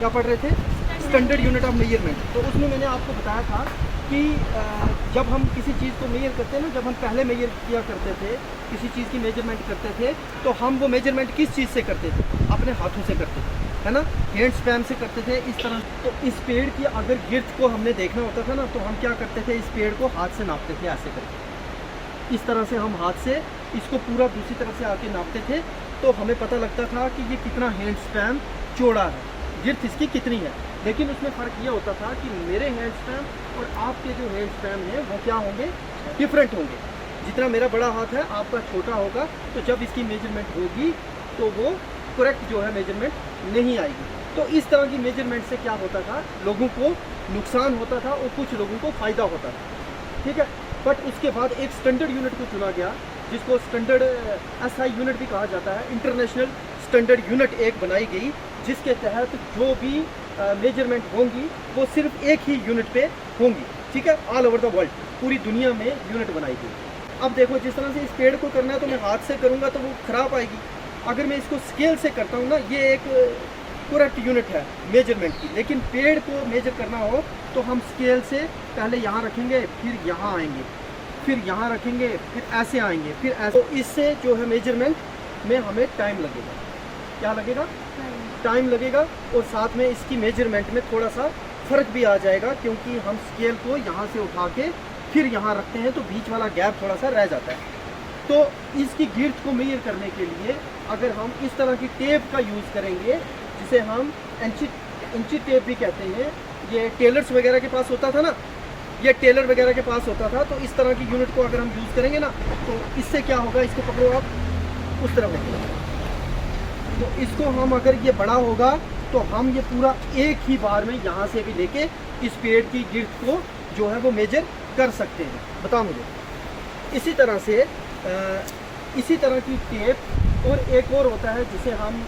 क्या पढ़ रहे थे? Standard unit of measurement. तो उसमें मैंने आपको बताया था कि जब हम किसी चीज़ को मेजर करते हैं ना, जब हम पहले मेजर किया करते थे, किसी चीज़ की मेजरमेंट करते थे, तो हम वो मेजरमेंट किस चीज़ से करते थे? अपने हाथों से करते थे, है ना, हैंड स्पैन से करते थे इस तरह। तो इस पेड़ की अगर गिर्थ को हमने देखना होता था ना, तो हम क्या करते थे? इस पेड़ को हाथ से नापते थे, ऐसे करके इस तरह से हम हाथ से इसको पूरा दूसरी तरफ से आके नापते थे। तो हमें पता लगता था कि ये कितना हैंड स्पैन चौड़ा है, गिर्थ इसकी कितनी है। लेकिन उसमें फ़र्क ये होता था कि मेरे हैंड स्पैन और आपके जो हैंड स्पैन हैं वो क्या होंगे? डिफरेंट होंगे। जितना मेरा बड़ा हाथ है आपका छोटा होगा, तो जब इसकी मेजरमेंट होगी तो वो करेक्ट जो है मेजरमेंट नहीं आएगी। तो इस तरह की मेजरमेंट से क्या होता था? लोगों को नुकसान होता था और कुछ लोगों को फ़ायदा होता था, ठीक है। बट उसके बाद एक स्टैंडर्ड यूनिट को चुना गया, जिसको स्टैंडर्ड SI यूनिट भी कहा जाता है। इंटरनेशनल स्टैंडर्ड यूनिट एक बनाई गई, जिसके तहत जो भी मेजरमेंट होंगी वो सिर्फ एक ही यूनिट पे होंगी, ठीक है। ऑल ओवर द वर्ल्ड, पूरी दुनिया में यूनिट बनाई गई। अब देखो, जिस तरह से इस पेड़ को करना है तो मैं हाथ से करूँगा तो वो ख़राब आएगी। अगर मैं इसको स्केल से करता हूँ ना, ये एक करेक्ट यूनिट है मेजरमेंट की। लेकिन पेड़ को मेजर करना हो तो हम स्केल से पहले यहाँ रखेंगे, फिर यहाँ आएंगे, फिर यहाँ रखेंगे, फिर ऐसे आएंगे, फिर ऐसे। तो इससे जो है मेजरमेंट में हमें टाइम लगेगा। क्या लगेगा? टाइम लगेगा। और साथ में इसकी मेजरमेंट में थोड़ा सा फ़र्क भी आ जाएगा, क्योंकि हम स्केल को यहाँ से उठा के फिर यहाँ रखते हैं, तो बीच वाला गैप थोड़ा सा रह जाता है। तो इसकी गिर्थ को मेजर करने के लिए अगर हम इस तरह की टेप का यूज़ करेंगे, जिसे हम इंची टेप भी कहते हैं, ये टेलर्स वगैरह के पास होता था ना, ये टेलर वगैरह के पास होता था। तो इस तरह की यूनिट को अगर हम यूज़ करेंगे ना, तो इससे क्या होगा? इसको पकड़ो आप, उस तरह होगा। तो इसको हम, अगर ये बड़ा होगा तो हम ये पूरा एक ही बार में यहाँ से भी लेके इस पेड़ की गिर्थ को जो है वो मेजर कर सकते हैं। बताओ मुझे। इसी तरह से इसी तरह की टेप और एक और होता है, जिसे हम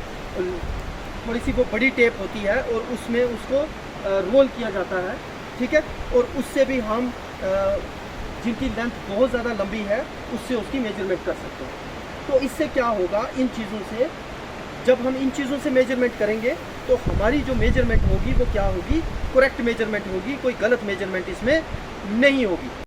थोड़ी सी वो बड़ी टेप होती है और उसमें उसको रोल किया जाता है, ठीक है। और उससे भी हम जिनकी लेंथ बहुत ज़्यादा लंबी है उससे उसकी मेजरमेंट कर सकते हैं। तो इससे क्या होगा? इन चीज़ों से, जब हम इन चीज़ों से मेजरमेंट करेंगे तो हमारी जो मेजरमेंट होगी वो क्या होगी? करेक्ट मेजरमेंट होगी, कोई गलत मेजरमेंट इसमें नहीं होगी।